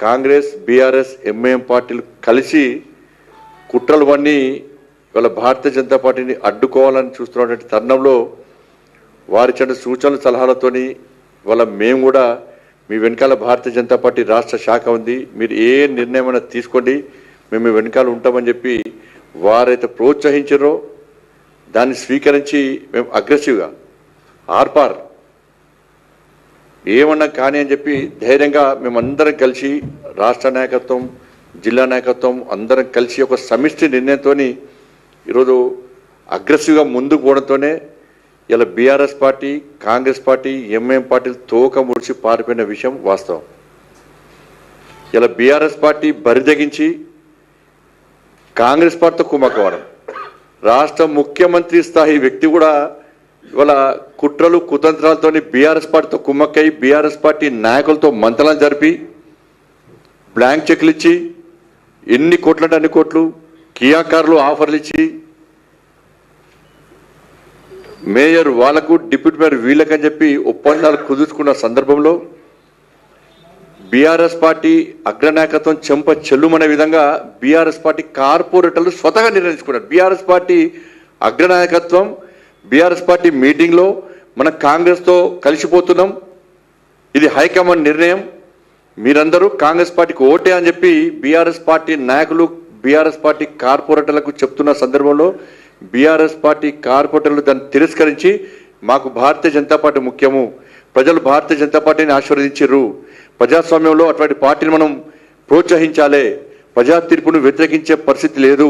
Congress BRS MIM పార్టీలు కలిసి కుట్రలు పన్ని ఇవాళ భారతీయ జనతా పార్టీని అడ్డుకోవాలని చూస్తున్నటువంటి తరుణంలో వారి చెడ్డ సూచనలు సలహాలతోని ఇవాళ మేము కూడా మీ వెనకాల భారతీయ జనతా పార్టీ రాష్ట్ర శాఖ ఉంది, మీరు ఏ నిర్ణయమైనా తీసుకోండి, మేము మీ వెనకాల ఉంటామని చెప్పి వారైతే ప్రోత్సహించారో దాన్ని స్వీకరించి మేము అగ్రెసివ్గా ఆర్పార్ ఏమన్నా కానీ అని చెప్పి ధైర్యంగా మేమందరం కలిసి రాష్ట్ర నాయకత్వం జిల్లా నాయకత్వం అందరం కలిసి ఒక సమిష్టి నిర్ణయంతో ఈరోజు అగ్రెసివ్గా ముందుకు పోవడంతోనే ఇలా BRS party Congress party MIM పార్టీలు తోక ముడిచి పారిపోయిన విషయం వాస్తవం. ఇలా బీఆర్ఎస్ పార్టీ బరిదగించి కాంగ్రెస్ పార్టీతో కుమ్మక్కవడం, రాష్ట్ర ముఖ్యమంత్రి స్థాయి వ్యక్తి కూడా ఇవాళ కుట్రలు కుతంత్రాలతో బీఆర్ఎస్ పార్టీతో కుమ్మక్కై బీఆర్ఎస్ పార్టీ నాయకులతో మంతనాలు జరిపి బ్లాంక్ చెక్లు ఇచ్చి ఎన్ని కోట్లంటే అన్ని కోట్లు కియా కార్లు ఆఫర్లు ఇచ్చి మేయర్ వాళ్లకు డిప్యూటీ మేయర్ వీళ్ళకని చెప్పి ఒప్పందాలు కుదుర్చుకున్న సందర్భంలో బీఆర్ఎస్ పార్టీ అగ్రనాయకత్వం చెంప చెల్లుమనే విధంగా బీఆర్ఎస్ పార్టీ కార్పొరేటర్లు స్వతహా నిర్ణయించుకున్నారు. బీఆర్ఎస్ పార్టీ అగ్రనాయకత్వం బీఆర్ఎస్ పార్టీ మీటింగ్లో మన కాంగ్రెస్తో కలిసిపోతున్నాం, ఇది హైకమాండ్ నిర్ణయం, మీరందరూ కాంగ్రెస్ పార్టీకి ఓటే అని చెప్పి బీఆర్ఎస్ పార్టీ నాయకులు బీఆర్ఎస్ పార్టీ కార్పొరేటర్లకు చెప్తున్న సందర్భంలో బీఆర్ఎస్ పార్టీ కార్పొరేటర్లు దాన్ని తిరస్కరించి మాకు భారతీయ జనతా పార్టీ ముఖ్యము, ప్రజలు భారతీయ జనతా పార్టీని ఆశీర్వదించారు, ప్రజాస్వామ్యంలో అటువంటి పార్టీని మనం ప్రోత్సహించాలి, ప్రజా తీర్పును వ్యతిరేకించే పరిస్థితి లేదు,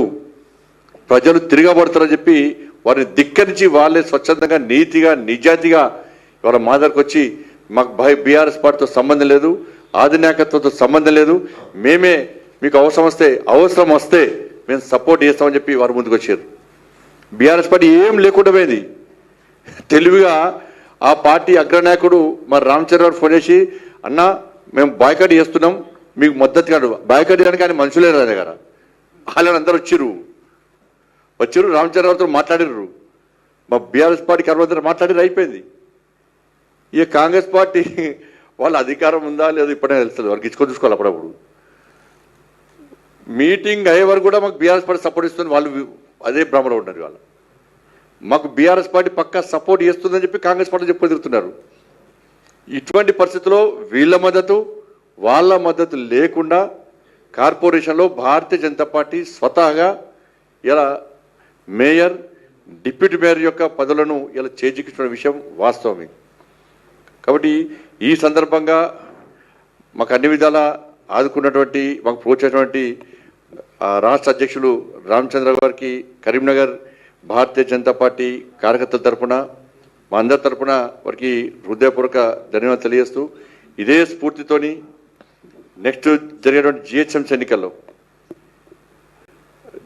ప్రజలు తిరగబడతారని చెప్పి వారిని ధిక్కరించి వాళ్ళే స్వచ్ఛందంగా నీతిగా నిజాయితీగా వాళ్ళ మా దగ్గరకు వచ్చి మాకు బీఆర్ఎస్ పార్టీతో సంబంధం లేదు, ఆధినాయకత్వంతో సంబంధం లేదు, మేమే మీకు అవసరం వస్తే మేము సపోర్ట్ చేస్తామని చెప్పి వారు ముందుకు వచ్చారు. బీఆర్ఎస్ పార్టీ ఏం లేకుండా పోయింది. తెలివిగా ఆ పార్టీ అగ్రనాయకుడు మరి రామచంద్ర గారు ఫోన్ చేసి అన్న మేము బాయ్కాట్ చేస్తున్నాం మీకు మద్దతుగా, బాయ్కాట్ చేయడానికి ఆయన మనుషులే రాదు కదా, వాళ్ళని అందరూ వచ్చారు రామచంద్ర గారితో మాట్లాడారు, మా బీఆర్ఎస్ పార్టీకి అందరూ మాట్లాడి అయిపోయింది. ఇక కాంగ్రెస్ పార్టీ వాళ్ళ అధికారం ఉందా లేదా ఇప్పుడే తెలుస్తుంది, వారికి ఇచ్చుకొని చూసుకోవాలి. అప్పుడప్పుడు మీటింగ్ అయ్యే వరకు కూడా మాకు బీఆర్ఎస్ పార్టీ సపోర్ట్ ఇస్తుంది, వాళ్ళు అదే భ్రమలో ఉన్నారు. వాళ్ళు మాకు బీఆర్ఎస్ పార్టీ పక్కా సపోర్ట్ చేస్తుందని చెప్పి కాంగ్రెస్ పార్టీ చెప్పి తిరుగుతున్నారు. ఇటువంటి పరిస్థితుల్లో వీళ్ళ మద్దతు వాళ్ళ మద్దతు లేకుండా కార్పొరేషన్లో భారతీయ జనతా పార్టీ స్వతహాగా ఇలా మేయర్ డిప్యూటీ మేయర్ యొక్క పదవులను ఇలా చేజిక్కించిన విషయం వాస్తవమే. కాబట్టి ఈ సందర్భంగా మాకు అన్ని విధాలా ఆదుకున్నటువంటి మాకు ప్రోత్సహించినటువంటి రాష్ట్ర అధ్యక్షులు రామచంద్ర గారికి కరీంనగర్ భారతీయ జనతా పార్టీ కార్యకర్తల తరఫున మా అందరి తరఫున వారికి హృదయపూర్వక ధన్యవాదాలు తెలియజేస్తూ ఇదే స్ఫూర్తితోని నెక్స్ట్ జరిగేటువంటి జిహెచ్ఎంసీ ఎన్నికల్లో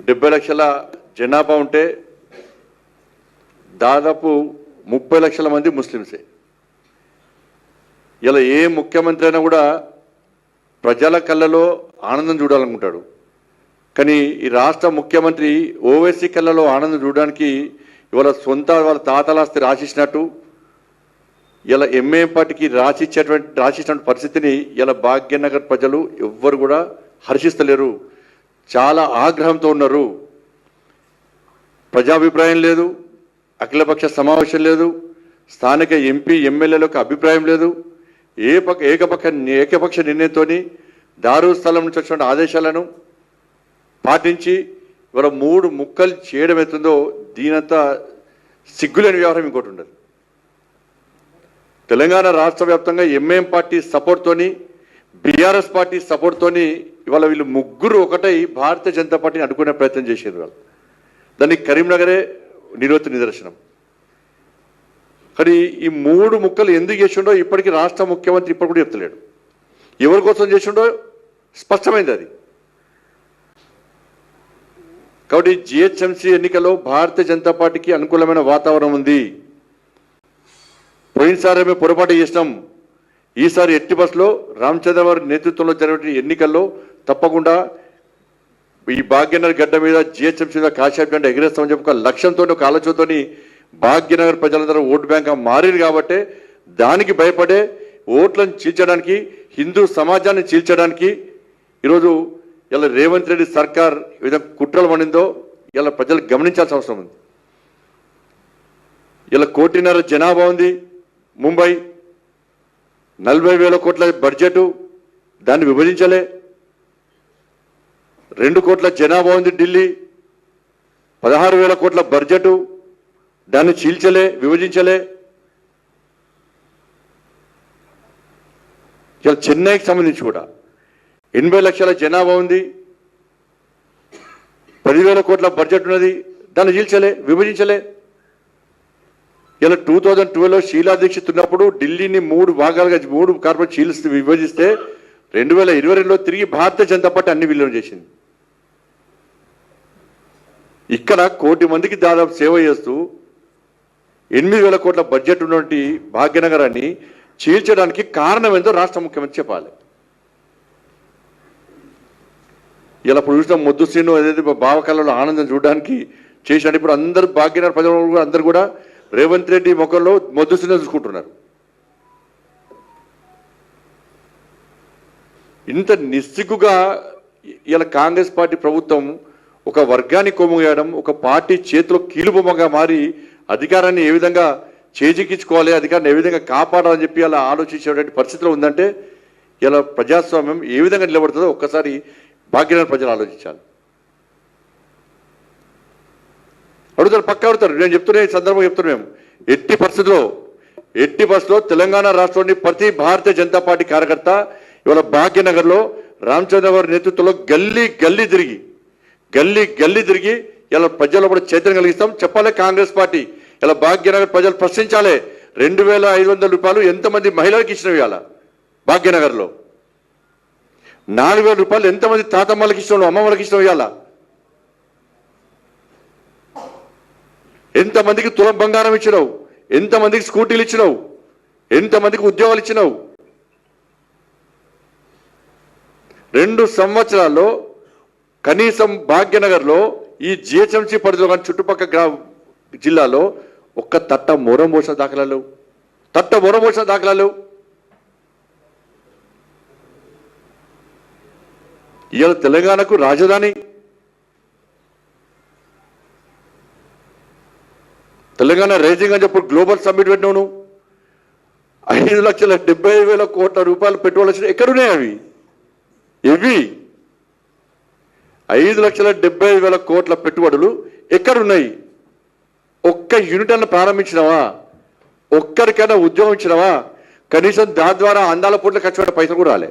70 లక్షల జనాభా ఉంటే దాదాపు 30 లక్షల మంది ముస్లింసే. ఇలా ఏ ముఖ్యమంత్రి అయినా కూడా ప్రజల కళ్ళలో ఆనందం చూడాలనుకుంటాడు, కానీ ఈ రాష్ట్ర ముఖ్యమంత్రి ఓవైసీ కళ్ళలో ఆనందం చూడడానికి ఇవాళ వాళ్ళ తాతలాస్తి రాసిచ్చినట్టు ఇలా ఎంఐఎం పార్టీకి రాసిచ్చినటువంటి పరిస్థితిని ఇలా భాగ్యనగర్ ప్రజలు ఎవ్వరు కూడా హర్షిస్తలేరు, చాలా ఆగ్రహంతో ఉన్నారు. ప్రజాభిప్రాయం లేదు, అఖిలపక్ష సమావేశం లేదు, స్థానిక ఎంపీ ఎమ్మెల్యేలకు అభిప్రాయం లేదు, ఏకపక్ష నిర్ణయంతో దారుస్థలం నుంచి వచ్చిన ఆదేశాలను పాటించి ఇవాళ 3 ముక్కలు చేయడం అవుతుందో దీనంతా సిగ్గులేని వ్యవహారం ఇంకోటి ఉండదు. తెలంగాణ రాష్ట్ర వ్యాప్తంగా ఎంఐఎం పార్టీ సపోర్ట్తోని బీఆర్ఎస్ పార్టీ సపోర్ట్తోని ఇవాళ వీళ్ళు ముగ్గురు ఒకటై భారతీయ జనతా పార్టీని అడ్డుకునే ప్రయత్నం చేసేది. వాళ్ళు దానికి కరీంనగరే నిదర్శనం. కానీ ఈ 3 ముక్కలు ఎందుకు చేసిండో ఇప్పటికీ రాష్ట్ర ముఖ్యమంత్రి ఇప్పుడు కూడా చెప్తలేడు. ఎవరి కోసం చేసిండో స్పష్టమైంది అది. కాబట్టి జిహెచ్ఎంసీ ఎన్నికల్లో భారతీయ జనతా పార్టీకి అనుకూలమైన వాతావరణం ఉంది. పోయినసారి మేము పొరపాటు చేసినాం, ఈసారి ఎట్టి బస్సులో రామచంద్ర వారి నేతృత్వంలో జరిగిన ఎన్నికల్లో తప్పకుండా ఈ భాగ్యనగర్ గడ్డ మీద జిహెచ్ఎంసీ మీద కాశాప్ గంట ఎగరేస్తామని చెప్పి ఒక లక్ష్యంతో ఒక ఆలోచనతో భాగ్యనగర్ ప్రజలందరూ ఓటు బ్యాంక్గా మారింది. కాబట్టి దానికి భయపడే ఓట్లను చీల్చడానికి హిందూ సమాజాన్ని చీల్చడానికి ఈరోజు ఇలా రేవంత్ రెడ్డి సర్కార్ ఏ విధంగా కుట్రలు పడిందో ఇలా ప్రజలు గమనించాల్సిన అవసరం ఉంది. ఇలా 1.5 కోటి జనాభా ఉంది ముంబై, 40,000 కోట్ల బడ్జెట్, దాన్ని విభజించలే. 2 కోట్ల జనాభా ఉంది ఢిల్లీ, 16,000 కోట్ల బడ్జెట్, దాన్ని చీల్చలే, విభజించలే. ఇలా చెన్నైకి సంబంధించి కూడా 80 లక్షల జనాభా ఉంది, 10,000 కోట్ల బడ్జెట్ ఉన్నది, దాన్ని చీల్చలే, విభజించలే. ఇలా 2012లో షీలా దీక్షిత్ ఉన్నప్పుడు ఢిల్లీని 3 భాగాలుగా 3 కార్పొరేట్ చీల్చి విభజిస్తే 2022లో తిరిగి భారతీయ జనతా పార్టీ అన్ని విలీనం చేసింది. ఇక్కడ 1 కోటి మందికి దాదాపు సేవ చేస్తూ 8,000 కోట్ల బడ్జెట్ ఉన్నటువంటి భాగ్యనగరాన్ని చీల్చడానికి కారణం ఏందో రాష్ట్ర ముఖ్యమంత్రి చెప్పాలి. ఇలా ఇప్పుడు చూసిన మొద్దు శ్రీను ఏదైతే భావకళలో ఆనందం చూడడానికి చేసినట్టు ఇప్పుడు అందరూ భాగ్యనగర ప్రజలు అందరూ కూడా రేవంత్ రెడ్డి ముఖంలో మొద్దు శ్రీను చూసుకుంటున్నారు. ఇంత నిస్సిగ్గుగా ఇలా కాంగ్రెస్ పార్టీ ప్రభుత్వం ఒక వర్గాన్ని కొమ్ముగేయడం, ఒక పార్టీ చేతిలో కీలుబొమ్మగా మారి అధికారాన్ని ఏ విధంగా చేజిక్కించుకోవాలి, అధికారాన్ని ఏ విధంగా కాపాడాలని చెప్పి అలా ఆలోచించేటువంటి పరిస్థితిలో ఉందంటే ఇలా ప్రజాస్వామ్యం ఏ విధంగా నిలబడుతుందో ఒక్కసారి భాగ్యనగర ప్రజలు ఆలోచించాలి. అడుగుతారు, పక్క అడుగుతారు. నేను చెప్తున్నా, ఈ సందర్భంగా చెప్తున్నా, మేము ఎట్టి పరిస్థితుల్లో తెలంగాణ రాష్ట్రంలోని ప్రతి భారతీయ జనతా పార్టీ కార్యకర్త ఇవాళ భాగ్యనగర్లో రామచంద్రరావు నేతృత్వంలో గల్లీ గల్లీ తిరిగి ఇలా ప్రజల్లో కూడా చైతన్యం కలిగిస్తాం. చెప్పాలి కాంగ్రెస్ పార్టీ ఇలా భాగ్యనగర్ ప్రజలు ప్రశ్నించాలి. 2,500 రూపాయలు ఎంతమంది మహిళలకు ఇచ్చినవి ఇవాళ భాగ్యనగర్లో? 4,000 రూపాయలు ఎంతమంది తాతమ్మలకు ఇచ్చినావు, అమ్మమ్మలకు ఇచ్చినావు? ఇవాళ ఎంతమందికి తులం బంగారం ఇచ్చినావు? ఎంతమందికి స్కూటీలు ఇచ్చినావు? ఎంతమందికి ఉద్యోగాలు ఇచ్చినావు? 2 సంవత్సరాల్లో కనీసం భాగ్యనగర్లో ఈ జిహెచ్ఎంసీ పరిధిలో కానీ చుట్టుపక్కల జిల్లాలో ఒక్క తట్ట మొరం పోసిన దాఖలాలు. ఇవాళ తెలంగాణకు రాజధాని, తెలంగాణ రైజింగ్ అని చెప్పి గ్లోబల్ సమ్మిట్ పెట్టినావు. 5,75,000 కోట్ల రూపాయలు పెట్టుబడులు వచ్చినాయి. ఎక్కడున్నాయి అవి? 5,75,000 కోట్ల పెట్టుబడులు ఎక్కడున్నాయి? ఒక్క యూనిట్ అన్న ప్రారంభించినావా? ఒక్కరికైనా ఉద్యోగం ఇచ్చినావా? కనీసం దాని ద్వారా అందాల పూట్ల ఖర్చు పెట్టే పైసలు కూడా రాలే.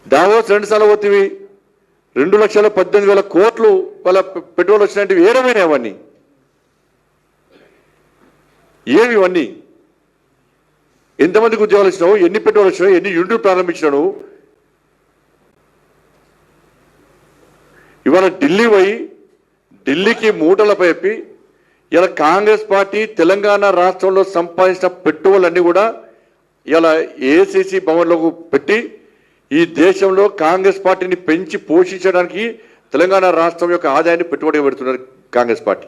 దావోస్ 2 సార్లు పోతివి, 2,18,000 కోట్లు వాళ్ళ పెట్టుబడులు వచ్చినట్టు ఏడమైనా అవన్నీ ఏమి? ఇవన్నీ ఎంతమందికి ఉద్యోగాలు ఇచ్చినావు? ఎన్ని పెట్టుబడులు వచ్చినావు? ఎన్ని యూనిట్లు ప్రారంభించినావు? ఇవాళ ఢిల్లీకి మూటలపై చెప్పి ఇలా కాంగ్రెస్ పార్టీ తెలంగాణ రాష్ట్రంలో సంపాదించిన పెట్టుబడులన్నీ కూడా ఇలా ఏఐసిసి భవన్లోకి పెట్టి ఈ దేశంలో కాంగ్రెస్ పార్టీని పెంచి పోషించడానికి తెలంగాణ రాష్ట్రం యొక్క ఆదాయాన్ని పెట్టుబడిగా పెడుతున్నారు కాంగ్రెస్ పార్టీ.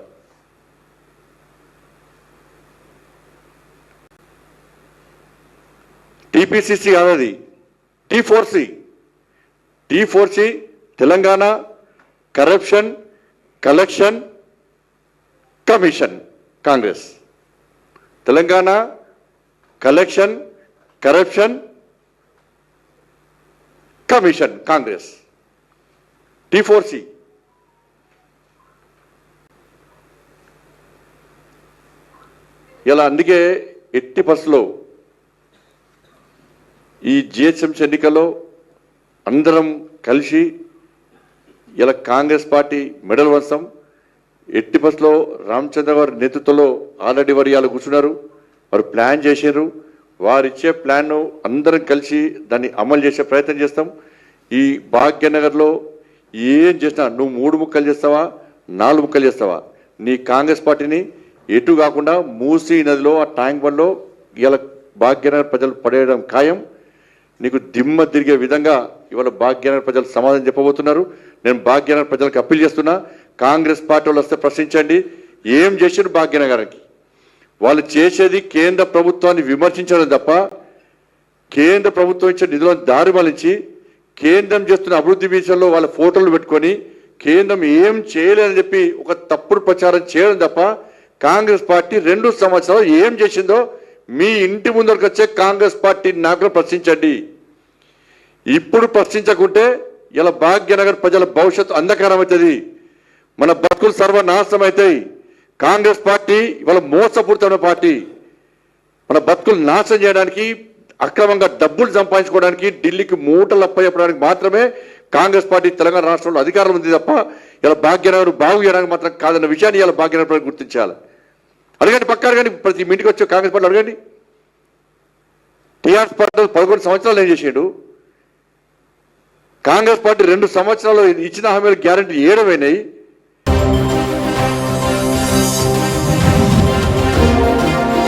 టీపీసీసీ కాదది, టీ4సి Telangana corruption collection commission Congress. Telangana collection corruption commission Congress, టీ4సి. ఇలా అందుకే ఎట్టి పరిస్థితుల్లో ఈ జిహెచ్ఎంసీ ఎన్నికల్లో అందరం కలిసి ఇలా కాంగ్రెస్ పార్టీ మెడల్ వంశం ఎట్టి పరిస్థితుల్లో రామచంద్ర గారి నేతృత్వంలో ఆల్రెడీ వారు ఇవాళ కూర్చున్నారు, వారు ప్లాన్ చేశారు. వారిచ్చే ప్లాన్ను అందరం కలిసి దాన్ని అమలు చేసే ప్రయత్నం చేస్తాం. ఈ భాగ్యనగర్లో ఏం చేసినా నువ్వు 3 ముక్కలు చేస్తావా, 4 ముక్కలు చేస్తావా, నీ కాంగ్రెస్ పార్టీని ఎటు కాకుండా మూసీ నదిలో ఆ ట్యాంక్ బండ్లో ఇవాళ భాగ్యనగర్ ప్రజలు పడేయడం ఖాయం. నీకు దిమ్మ తిరిగే విధంగా ఇవాళ భాగ్యనగర్ ప్రజలు సమాధానం చెప్పబోతున్నారు. నేను భాగ్యనగర్ ప్రజలకు అప్పీల్ చేస్తున్నా, కాంగ్రెస్ పార్టీ వాళ్ళు వస్తే ప్రశ్నించండి, ఏం చేశారు భాగ్యనగర్కి? వాళ్ళు చేసేది కేంద్ర ప్రభుత్వాన్ని విమర్శించడం తప్ప కేంద్ర ప్రభుత్వం ఇచ్చే నిధులను దారి మళ్లించి కేంద్రం చేస్తున్న అభివృద్ధి విషయంలో వాళ్ళ ఫోటోలు పెట్టుకొని కేంద్రం ఏం చేయలేదని చెప్పి ఒక తప్పుడు ప్రచారం చేయడం తప్ప కాంగ్రెస్ పార్టీ 2 సంవత్సరాలు ఏం చేసిందో మీ ఇంటి ముందరకు వచ్చే కాంగ్రెస్ పార్టీ నాయకులు ప్రశ్నించండి. ఇప్పుడు ప్రశ్నించకుంటే ఇలా భాగ్యనగర్ ప్రజల భవిష్యత్తు అంధకారం అవుతుంది, మన బతుకులు సర్వనాశనం అవుతాయి. కాంగ్రెస్ పార్టీ ఇవాళ మోసపూరితమైన పార్టీ. మన బతుకులు నాశనం చేయడానికి, అక్రమంగా డబ్బులు సంపాదించుకోవడానికి, ఢిల్లీకి మూటలు అప్పచెప్పడానికి మాత్రమే కాంగ్రెస్ పార్టీ తెలంగాణ రాష్ట్రంలో అధికారం ఉంది తప్ప ఇలా భాగ్యనగర్ బాగు చేయడానికి మాత్రం కాదన్న విషయాన్ని ఇలా భాగ్యనగర్ ప్రజలు గుర్తించాలి. అడగండి, పక్క అడగండి, ప్రతి ఇంటికి వచ్చి కాంగ్రెస్ పార్టీ అడగండి. టీఆర్ఎస్ పార్టీ 11 సంవత్సరాలు ఏం చేసాడు? కాంగ్రెస్ పార్టీ 2 సంవత్సరాలు ఇచ్చిన హామీలు గ్యారెంటీ 7 అయినాయి.